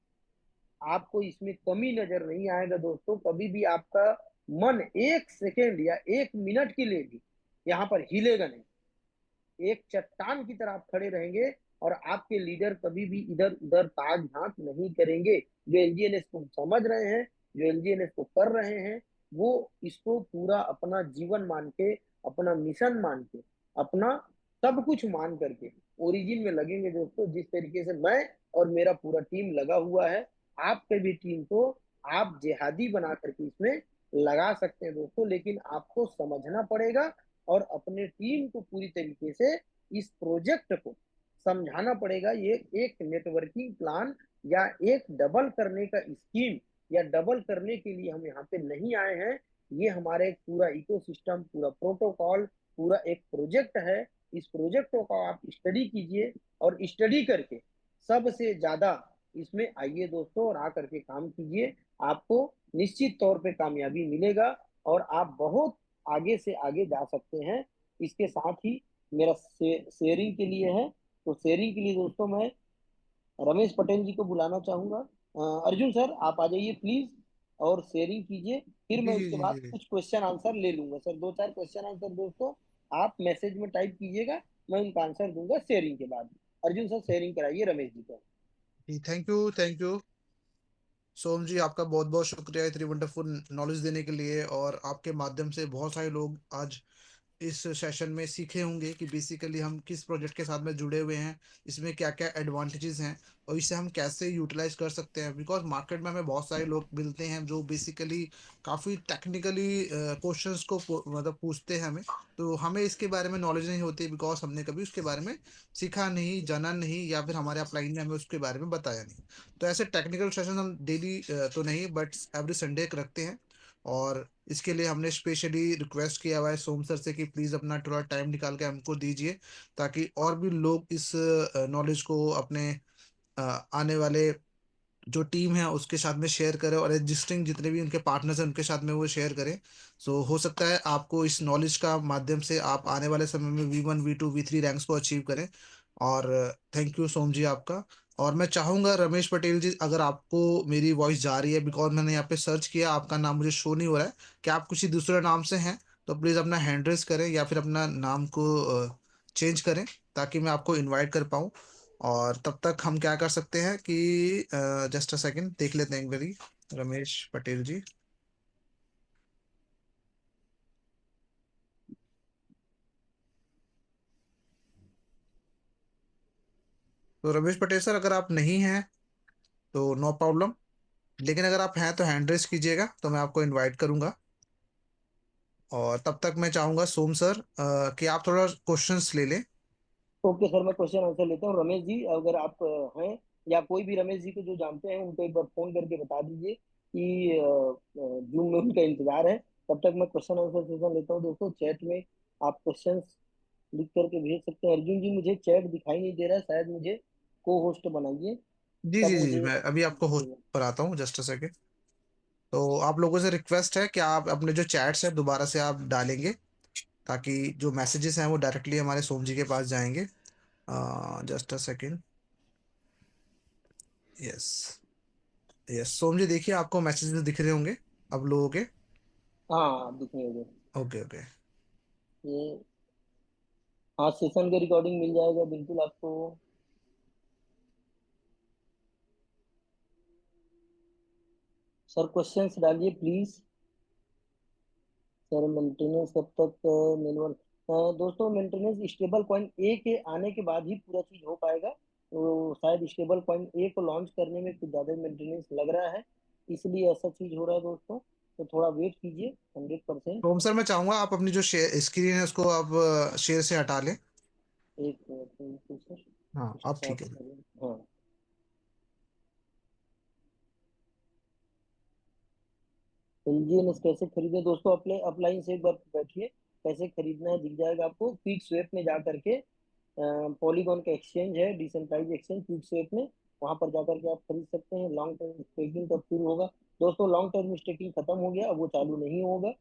Speaker 1: आपको इसमें कमी नजर नहीं आएगा दोस्तों। कभी भी आपका मन 1 सेकेंड या 1 मिनट के लिए भी यहाँ पर हिलेगा नहीं। एक चट्टान की तरह आप खड़े रहेंगे, और आपके लीडर कभी भी इधर उधर ताक झांक नहीं करेंगे। जो एलजीएनएस को समझ रहे हैं, जो एलजीएनएस को कर रहे हैं, वो इसको पूरा अपना जीवन मान के, अपना मिशन मान के, अपना सब कुछ मान करके ओरिजिन में लगेंगे दोस्तों। जिस तरीके से मैं और मेरा पूरा टीम लगा हुआ है, आपके भी टीम को आप जिहादी बना करके इसमें लगा सकते हैं दोस्तों, लेकिन आपको समझना पड़ेगा और अपने टीम को पूरी तरीके से इस प्रोजेक्ट को समझाना पड़ेगा। ये एक नेटवर्किंग प्लान या एक डबल करने का स्कीम या डबल करने के लिए हम यहाँ पे नहीं आए हैं। ये हमारा एक पूरा इकोसिस्टम, पूरा प्रोटोकॉल, पूरा एक प्रोजेक्ट है। इस प्रोजेक्ट को आप स्टडी कीजिए, और स्टडी करके सबसे ज्यादा इसमें आइए दोस्तों, और आकर के काम कीजिए। आपको निश्चित तौर पे कामयाबी मिलेगा, और आप बहुत आगे से आगे जा सकते हैं। इसके साथ ही मेरा शेयरिंग के लिए है, तो शेयरिंग के लिए दोस्तों मैं रमेश पटेल जी को बुलाना चाहूंगा। अर्जुन सर आप आ जाइए प्लीज, और शेयरिंग कीजिए। फिर
Speaker 2: जी
Speaker 1: मैं
Speaker 2: जी
Speaker 1: उसके
Speaker 2: जी
Speaker 1: बाद
Speaker 2: जी जी।
Speaker 1: कुछ क्वेश्चन आंसर ले लूंगा सर, 2-4 क्वेश्चन आंसर दोस्तों आप मैसेज में टाइप कीजिएगा, मैं उनका आंसर दूंगा शेयरिंग के बाद। अर्जुन सर शेयरिंग कराइए रमेश जी को।
Speaker 2: जी थैंक यू, थैंक यू। सोम जी आपका बहुत बहुत शुक्रिया इतनी वंडरफुल नॉलेज देने के लिए। और आपके माध्यम से बहुत सारे लोग आज इस सेशन में सीखे होंगे कि बेसिकली हम किस प्रोजेक्ट के साथ में जुड़े हुए हैं, इसमें क्या क्या एडवांटेजेस हैं और इसे हम कैसे यूटिलाइज कर सकते हैं। बिकॉज मार्केट में हमें बहुत सारे लोग मिलते हैं जो बेसिकली काफ़ी टेक्निकली क्वेश्चंस को मतलब पूछते हैं हमें, तो हमें इसके बारे में नॉलेज नहीं होती बिकॉज हमने कभी उसके बारे में सीखा नहीं, जाना नहीं, या फिर हमारे अपलाइन ने हमें उसके बारे में बताया नहीं। तो ऐसे टेक्निकल सेशन हम डेली तो नहीं बट एवरी संडे रखते हैं। और इसके लिए हमने स्पेशली रिक्वेस्ट किया हुआ है सोम सर से कि प्लीज़ अपना थोड़ा टाइम निकाल के हमको दीजिए, ताकि और भी लोग इस नॉलेज को अपने आने वाले जो टीम है उसके साथ में शेयर करें, और एग्जिस्टिंग जितने भी उनके पार्टनर्स हैं उनके साथ में वो शेयर करें। सो हो सकता है आपको इस नॉलेज का माध्यम से आप आने वाले समय में V1 V2 V3 रैंक्स को अचीव करें। और थैंक यू सोम जी आपका। और मैं चाहूंगा रमेश पटेल जी, अगर आपको मेरी वॉइस जा रही है, बिकॉज मैंने यहाँ पे सर्च किया आपका नाम मुझे शो नहीं हो रहा है, कि आप किसी दूसरे नाम से हैं, तो प्लीज़ अपना हैंड रेस करें या फिर अपना नाम को चेंज करें, ताकि मैं आपको इनवाइट कर पाऊँ। और तब तक हम क्या कर सकते हैं कि जस्ट अ सेकंड देख लेते हैं एक बारी। रमेश पटेल जी, तो रमेश पटेल सर अगर आप नहीं हैं तो नो प्रॉब्लम, लेकिन अगर आप हैं तो हैंड रेस कीजिएगा तो मैं आपको इनवाइट करूंगा। और तब तक मैं चाहूंगा सोम सर कि आप थोड़ा क्वेश्चंस ले लें।
Speaker 1: ओके सर, मैं क्वेश्चन आंसर लेता हूँ। रमेश जी, अगर आप हैं, या कोई भी रमेश जी को जो जानते हैं उनको एक बार फोन करके बता दीजिए कि जूम में उनका इंतजार है। तब तक मैं क्वेश्चन आंसर सेशन लेता हूँ। दोस्तों चैट में आप क्वेश्चंस लिख करके भेज सकते हैं। अर्जुन जी, मुझे चैट दिखाई नहीं दे रहा है, शायद मुझे को होस्ट बनाइए,
Speaker 2: जी
Speaker 1: तब
Speaker 2: जी जी,
Speaker 1: मुझे
Speaker 2: मैं अभी आपको होस्ट
Speaker 1: दिखेगा।
Speaker 2: पर आता हूँ, जस्ट अ सेकंड। तो आप लोगों से रिक्वेस्ट है कि आप अपने जो चैट्स है दोबारा से आप डालेंगे, ताकि जो मैसेजेस हैं वो डायरेक्टली हमारे सोम जी के पास जाएंगे। Just a second. Yes, yes Som ji देखिए आपको मैसेजेस दिख रहे होंगे अब लोगों के।
Speaker 1: हाँ, दिखने होगा।
Speaker 2: Okay okay.
Speaker 1: ये, हाँ, सेशन का रिकॉर्डिंग मिल जाएगा बिल्कुल आपको। सर क्वेश्चंस डालिए प्लीज। सर मेंटेनेंस कब तक मिनिमम? दोस्तों मेंटेनेंस स्टेबल कॉइन ए के आने के बाद ही पूरा चीज हो पाएगा। तो शायद स्टेबल कॉइन ए को लॉन्च करने में कुछ ज्यादा मेंटेनेंस लग रहा है, इसलिए ऐसा चीज हो रहा है दोस्तों। तो थोड़ा वेट कीजिए 100%।
Speaker 2: तो सर मैं चाहूंगा आप अपनी जो शेयर स्क्रीन है उसको आप शेयर से हटा लें।
Speaker 1: एक मिनट बिल्कुल सर,
Speaker 2: हाँ अब ठीक
Speaker 1: स्टार्ट
Speaker 2: है।
Speaker 1: करें। हाँ, एलजीएनएस कैसे खरीदे दोस्तों? अपने अपलाइन से एक बार बैठिए, कैसे खरीदना है दिख जाएगा आपको। क्विक स्वेप में जा करके, पॉलीगॉन का एक्सचेंज है, डिसेंट्रलाइज एक्सचेंज, क्विक स्वेप में, वहां पर जाकर के आप खरीद सकते हैं। लॉन्ग टर्म स्टेकिंग कब शुरू होगा? दोस्तों लॉन्ग टर्म स्टेकिंग खत्म हो गया, अब वो चालू नहीं होगा।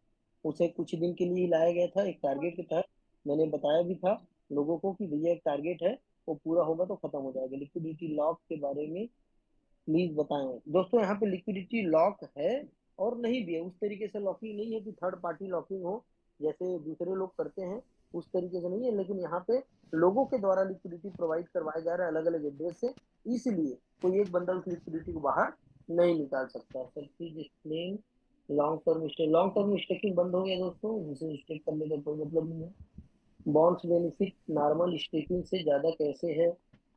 Speaker 1: उसे कुछ दिन के लिए ही लाया गया था एक टारगेट के तहत। मैंने बताया भी था लोगों को कि भैया एक टारगेट है, वो पूरा होगा तो खत्म हो जाएगा। लिक्विडिटी लॉक के बारे में प्लीज बताएं। दोस्तों यहाँ पे लिक्विडिटी लॉक है और नहीं भी है, उस तरीके से लॉकिंग नहीं है कि थर्ड पार्टी लॉकिंग हो जैसे दूसरे लोग करते हैं, उस तरीके से नहीं है। लेकिन यहाँ पे लोगों के द्वारा लिक्विडिटी प्रोवाइड करवाया जा रहा है अलग अलग एड्रेस से, इसलिए कोई एक बंडल की लिक्विडिटी को बाहर नहीं निकाल सकता। Sir please explain long term stake. Long term staking बंद हो गया दोस्तों, उसे स्टेक करने का कोई मतलब नहीं है। बॉन्ड्स बेनिफिट नॉर्मल स्टेकिंग से ज्यादा कैसे है?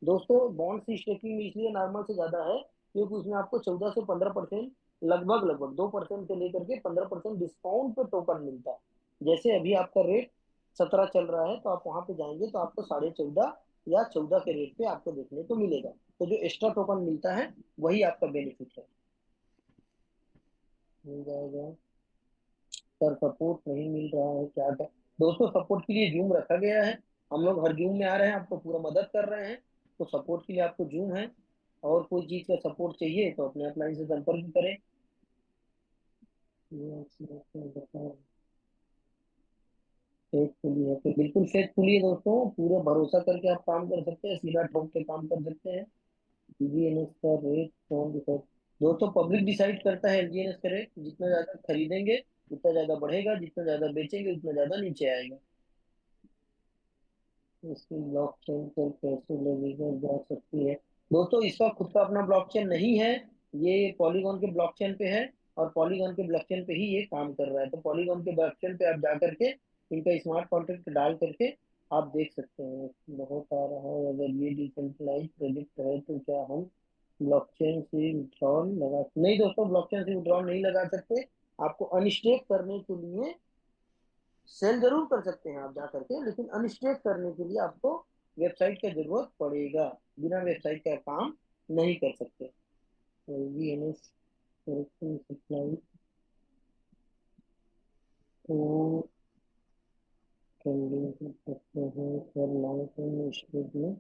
Speaker 1: दोस्तों बॉन्ड्स स्टेकिंग में इसलिए नॉर्मल से ज्यादा है क्योंकि उसमें आपको 14 से 15%, लगभग लगभग 2% से लेकर के 15% डिस्काउंट पे टोकन मिलता है। जैसे अभी आपका रेट 17 चल रहा है, तो आप वहां पे जाएंगे तो आपको 14.5 या 14 के रेट पे आपको देखने को मिलेगा। तो जो एक्स्ट्रा टोकन मिलता है वही आपका बेनिफिट है। मिल जाएगा। सर सपोर्ट नहीं मिल रहा है, क्या कर? दोस्तों सपोर्ट के लिए जूम रखा गया है, हम लोग हर जूम में आ रहे हैं, आपको पूरा मदद कर रहे हैं। तो सपोर्ट के लिए आपको जूम है, और कोई चीज का सपोर्ट चाहिए तो अपने अपलाइन से संपर्क करें। फेथफुली है तो बिल्कुल फेथफुली है दोस्तों, पूरे भरोसा करके आप काम कर सकते हैं, सीधा ठोक के काम कर सकते हैं। एलजीएनएस का रेट कौन डिसाइड? दोस्तों पब्लिक डिसाइड करता है एलजीएनएस का रेट। जितना ज्यादा खरीदेंगे उतना ज्यादा बढ़ेगा, जितना ज्यादा बेचेंगे उतना ज्यादा नीचे आएगा। इसकी ब्लॉकचेन पर कैसे लगेगा जा सकती है। दोस्तों इसका खुद का अपना ब्लॉकचेन नहीं है, ये पॉलीगॉन के ब्लॉकचेन पे है, और पॉलीगॉन के ब्लॉकचेन पे ही ये काम कर रहा है। तो पॉलीगॉन के ब्लॉकचेन पे आप जा करके इनका स्मार्ट कॉन्ट्रैक्ट डाल करके आप देख सकते हैं। बहुत आ रहा है, अगर ये डिसेंट्रलाइज प्रोजेक्ट है तो क्या हम ब्लॉकचेन से विड्रॉल लगा, नहीं दोस्तों ब्लॉकचेन से विड्रॉल नहीं लगा सकते। आपको अनस्टेक करने के लिए सेल जरूर कर सकते हैं आप जा करके, लेकिन अनस्टेक करने के लिए आपको वेबसाइट का जरूरत पड़ेगा। बिना वेबसाइट का काम नहीं कर सकते। वीएनएस सप्लाई तो ट्रेंडिंग कर सकते हैं सर, लॉन्ग टर्म स्टेज में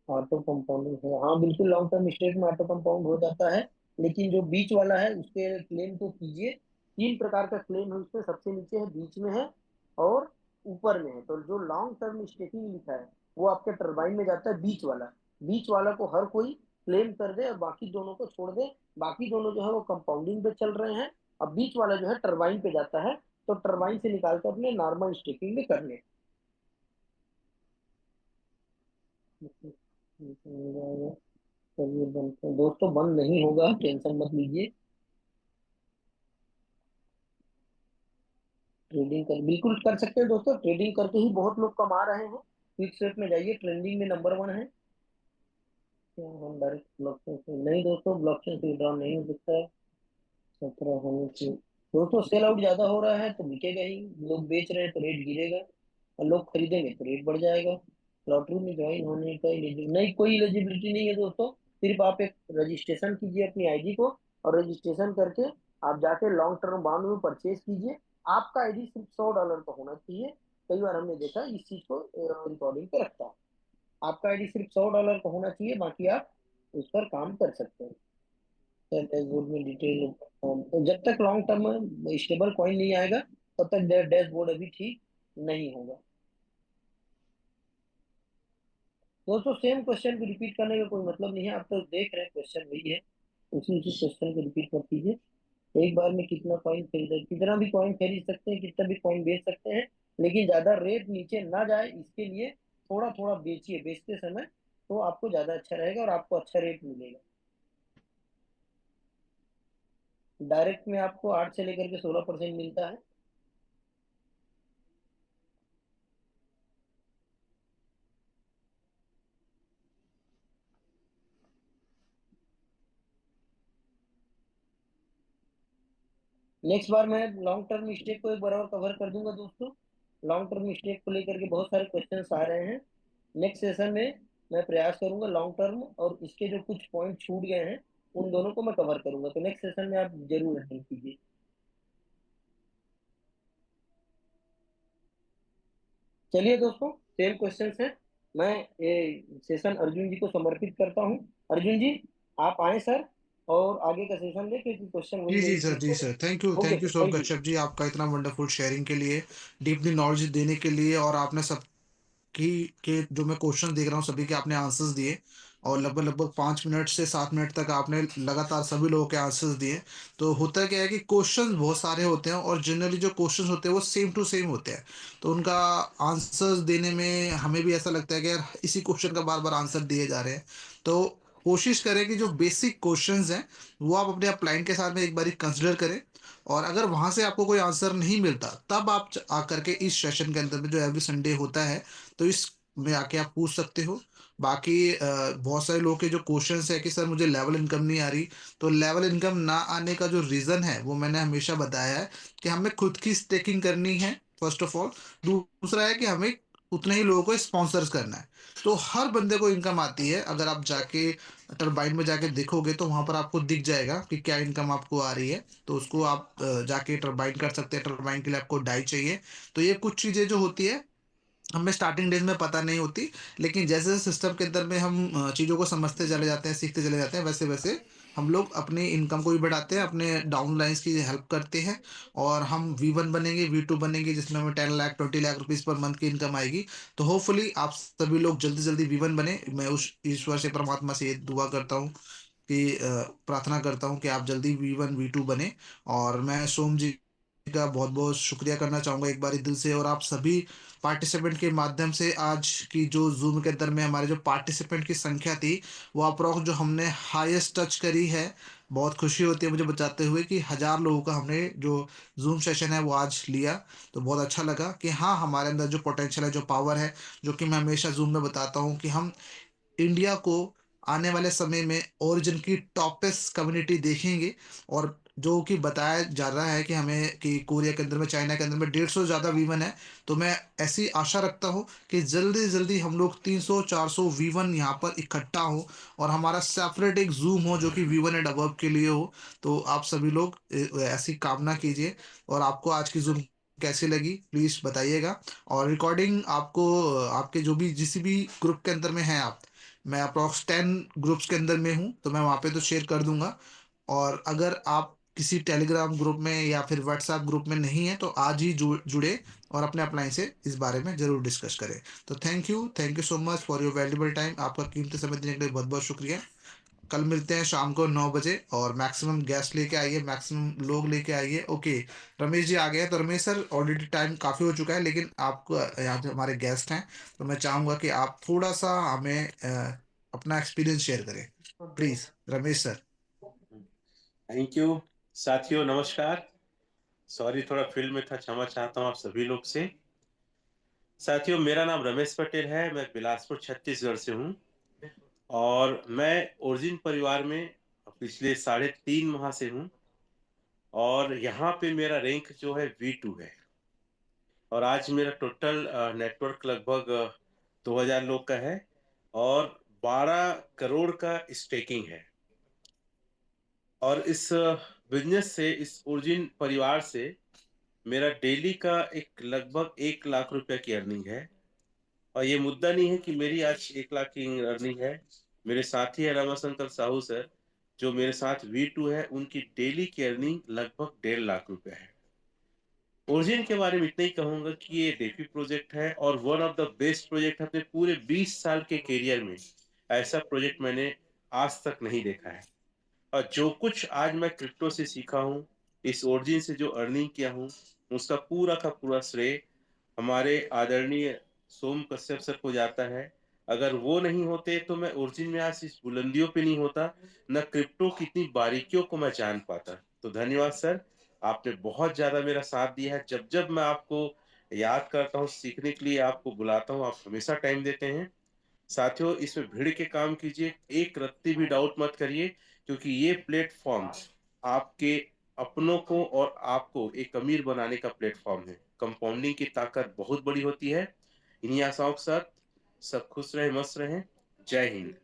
Speaker 1: ऑटो कंपाउंडिंग है। हाँ बिल्कुल, लॉन्ग टर्म स्टेज में ऑटो कंपाउंड हो जाता है, लेकिन जो बीच वाला है उसके क्लेम को कीजिए। तीन प्रकार का क्लेम है उसमें, सबसे नीचे है, बीच में है और ऊपर में है। तो जो लॉन्ग टर्म स्टेकिंग लिखा है वो आपके टरबाइन में जाता है बीच वाला। बीच वाला को हर कोई क्लेम कर दे और बाकी दोनों को छोड़ दे। बाकी दोनों जो है वो कंपाउंडिंग पे चल रहे हैं, अब बीच वाला जो है टरबाइन पे जाता है। तो टरबाइन से निकाल कर अपने नॉर्मल स्टेकिंग में कर ले। चलिए बनते हैं दोस्तों, बंद नहीं होगा, टेंशन मत लीजिए। ट्रेडिंग कर बिल्कुल कर सकते हैं दोस्तों, ट्रेडिंग करके ही बहुत लोग कमा रहे हैं। फिक्स रेट में जाइए, ट्रेंडिंग में नंबर वन है। क्या हम डायरेक्ट ब्लॉकचेन से, नहीं दोस्तों ब्लॉकचेन से विड्रॉ नहीं हो सकता है। 17 होने से दोस्तों सेल आउट ज्यादा हो रहा है तो बिकेगा ही। लोग बेच रहे हैं तो रेट गिरेगा, और लोग खरीदेंगे तो रेट बढ़ जाएगा। लॉटरी में ज्वाइन होने का नहीं, कोई एलिजिबिलिटी नहीं है दोस्तों। सिर्फ आप एक रजिस्ट्रेशन कीजिए अपनी आईडी को, और रजिस्ट्रेशन करके आप जाके लॉन्ग टर्म बॉन्ड में परचेज कीजिए। आपका आईडी सिर्फ $100 का होना चाहिए। कई बार हमने देखा इस चीज को रिकॉर्डिंग पे रखता है। आपका आईडी सिर्फ $100 का होना चाहिए, बाकी आप उस पर काम कर सकते हैं। डैशबोर्ड में डिटेल, तो जब तक लॉन्ग टर्म में स्टेबल कॉइन नहीं आएगा तब तक डैशबोर्ड अभी ठीक नहीं होगा। दोस्तों सेम क्वेश्चन को रिपीट करने का कोई मतलब नहीं है, आप तो देख रहे हैं क्वेश्चन वही है, उसी उसी क्वेश्चन को रिपीट कर दीजिए। एक बार में कितना कॉइन खरीदा, कितना भी कॉइन खरीद सकते हैं, कितना भी कॉइन बेच सकते हैं, लेकिन ज्यादा रेट नीचे ना जाए इसके लिए थोड़ा थोड़ा बेचिए, बेचते समय तो आपको ज्यादा अच्छा रहेगा और आपको अच्छा रेट मिलेगा। डायरेक्ट में आपको 8 से लेकर के 16% मिलता है। नेक्स्ट बार मैं लॉन्ग टर्म स्टेक को एक बार और कवर कर दूंगा दोस्तों। लॉन्ग टर्म स्टेक को लेकर के बहुत सारे क्वेश्चंस आ रहे हैं। नेक्स्ट सेशन में मैं प्रयास करूंगा लॉन्ग टर्म और इसके जो कुछ पॉइंट छूट गए हैं उन दोनों को मैं कवर करूंगा। तो नेक्स्ट सेशन में आप जरूर अटेंड कीजिए। चलिए दोस्तों, सेम क्वेश्चंस हैं। मैं ये सेशन अर्जुन जी को समर्पित करता हूँ। अर्जुन जी आप आए सर, और आगे का सेशन दें क्योंकि क्वेश्चन वही
Speaker 2: जी जी
Speaker 1: वही
Speaker 2: सर,
Speaker 1: पूछ
Speaker 2: जी
Speaker 1: रहे हैं।
Speaker 2: Sir,
Speaker 1: okay
Speaker 2: thank you
Speaker 1: sir,
Speaker 2: so
Speaker 1: thank you.
Speaker 2: Kashyap ji, आपका इतना वंडरफुल शेयरिंग के लिए, डीपली नॉलेज देने के लिए। और आपने सब की के जो मैं क्वेश्चन देख रहा हूँ सभी के आपने आंसर्स दिए, और लगभग लगभग 5 मिनट से 7 मिनट तक आपने लगातार सभी लोगों के आंसर्स दिए। तो होता क्या है कि क्वेश्चंस बहुत सारे होते हैं, और जनरली जो क्वेश्चंस होते हैं वो सेम टू सेम होते हैं। तो उनका आंसर्स देने में हमें भी ऐसा लगता है कि यार इसी क्वेश्चन का बार बार आंसर दिए जा रहे हैं। तो कोशिश करें कि जो बेसिक क्वेश्चंस हैं वो आप अपने क्लाइंट के साथ में एक बार कंसिडर करें। और अगर वहाँ से आपको कोई आंसर नहीं मिलता तब आप आकर के इस सेशन के अंदर में जो एवरी संडे होता है, तो इस में आके आप पूछ सकते हो। बाकी बहुत सारे लोग के जो क्वेश्चंस है कि सर मुझे लेवल इनकम नहीं आ रही, तो लेवल इनकम ना आने का जो रीज़न है वो मैंने हमेशा बताया है कि हमें खुद की स्टेकिंग करनी है फर्स्ट ऑफ ऑल। दूसरा है कि हमें उतने ही लोगों को स्पॉन्सर्स करना है। तो हर बंदे को इनकम आती है, अगर आप जाके टरबाइन में जाके देखोगे तो वहां पर आपको दिख जाएगा कि क्या इनकम आपको आ रही है। तो उसको आप जाके टरबाइन कर सकते हैं। टरबाइन के लिए आपको डाई चाहिए। तो ये कुछ चीज़ें जो होती है हमें स्टार्टिंग डेज में पता नहीं होती, लेकिन जैसे जैसे सिस्टम के अंदर में हम चीज़ों को समझते चले जाते हैं, सीखते चले जाते हैं, वैसे वैसे हम लोग अपनी इनकम को भी बढ़ाते हैं, अपने डाउन लाइन्स की हेल्प करते हैं। और हम V1 बनेंगे, V2 बनेंगे, जिसमें हमें 10 lakh 20 lakh rupees per month की इनकम आएगी। तो होपफुली आप सभी लोग जल्दी जल्दी V1 बने। मैं उस ईश्वर से, परमात्मा से ये दुआ करता हूँ कि प्रार्थना करता हूँ कि आप जल्दी V1 V2 बने। और मैं सोम जी का बहुत बहुत शुक्रिया करना चाहूँगा एक बारी दिल से, और आप सभी पार्टिसिपेंट के माध्यम से आज की जो जूम के अंदर में हमारे जो पार्टिसिपेंट की संख्या थी, वो अप्रॉक्स जो हमने हाईएस्ट टच करी है। बहुत खुशी होती है मुझे बताते हुए कि 1000 लोगों का हमने जो जूम सेशन है वो आज लिया। तो बहुत अच्छा लगा कि हाँ, हमारे अंदर जो पोटेंशियल है, जो पावर है, जो कि मैं हमेशा जूम में बताता हूँ कि हम इंडिया को आने वाले समय में ओरिजिन की टॉपेस्ट कम्युनिटी देखेंगे। और जो कि बताया जा रहा है कि हमें कि कोरिया के अंदर में, चाइना के अंदर में 150 से ज़्यादा वीवन है। तो मैं ऐसी आशा रखता हूँ कि जल्दी से जल्दी हम लोग 300-400 वीवन यहाँ पर इकट्ठा हो, और हमारा सेपरेट एक जूम हो जो कि वीवन एंड अबव के लिए हो। तो आप सभी लोग ऐसी कामना कीजिए। और आपको आज की जूम कैसी लगी प्लीज़ बताइएगा। और रिकॉर्डिंग आपको आपके जो भी जिस भी ग्रुप के अंदर में हैं आप, मैं अप्रॉक्स 10 ग्रुप्स के अंदर में हूँ, तो मैं वहाँ पे तो शेयर कर दूंगा। और अगर आप किसी टेलीग्राम ग्रुप में या फिर व्हाट्सएप ग्रुप में नहीं है तो आज ही जुड़े और अपने अप्लाई से इस बारे में ज़रूर डिस्कस करें। तो thank you so much for your valuable time. आपका कीमती समय देने के लिए बहुत बहुत शुक्रिया। कल मिलते हैं शाम को 9 बजे, और मैक्सिमम गेस्ट लेके आइए, मैक्सिमम लोग लेके आइए। ओके, रमेश जी आ गए हैं। तो रमेश सर, ऑलरेडी टाइम काफ़ी हो चुका है, लेकिन आपको यहाँ जो हमारे गेस्ट हैं, तो मैं चाहूँगा कि आप थोड़ा सा हमें अपना एक्सपीरियंस शेयर करें please, Ramesh sir.
Speaker 3: Thank you. साथियों नमस्कार। सॉरी, थोड़ा फील्ड में था, क्षमा चाहता हूँ आप सभी लोग से। साथियों, मेरा नाम रमेश पटेल है, मैं बिलासपुर छत्तीसगढ़ से हूँ। और मैं ओरिजिन परिवार में पिछले 3.5 माह से हूँ। और यहाँ पे मेरा रैंक जो है V2 है। और आज मेरा टोटल नेटवर्क लगभग 2000 लोग का है, और 12 करोड़ का स्टेकिंग है। और इस बिजनेस से, इस ओरिजिन परिवार से मेरा डेली का एक लगभग 1 लाख रुपए की अर्निंग है। और ये मुद्दा नहीं है कि मेरी आज 1 लाख की अर्निंग है। मेरे साथी है रमाशंकर साहू सर, जो मेरे साथ V2 है, उनकी डेली की अर्निंग लगभग 1.5 लाख रुपए है। ओरिजिन के बारे में इतना ही कहूंगा कि ये डेफी प्रोजेक्ट है, और one of the best project है। अपने पूरे 20 साल के करियर में ऐसा प्रोजेक्ट मैंने आज तक नहीं देखा है। और जो कुछ आज मैं क्रिप्टो से सीखा हूँ, इस ओरिजिन से जो अर्निंग किया हूँ, उसका पूरा का पूरा श्रेय हमारे आदरणीय सोम कश्यप सर को जाता है। अगर वो नहीं होते तो मैं ओरिजिन में आज इस बुलंदियों पे नहीं होता, न क्रिप्टो की इतनी बारीकियों को मैं जान पाता। तो धन्यवाद सर, आपने बहुत ज्यादा मेरा साथ दिया है। जब जब मैं आपको याद करता हूँ, सीखने के लिए आपको बुलाता हूँ, आप हमेशा टाइम देते हैं। साथियों, इसमें भिड़ के काम कीजिए, एक रत्ती भी डाउट मत करिए, क्योंकि ये प्लेटफॉर्म आपके अपनों को और आपको एक अमीर बनाने का प्लेटफॉर्म है। कंपाउंडिंग की ताकत बहुत बड़ी होती है। इन्हीं आशाओं के साथ सब खुश रहें, मस्त रहें। जय हिंद।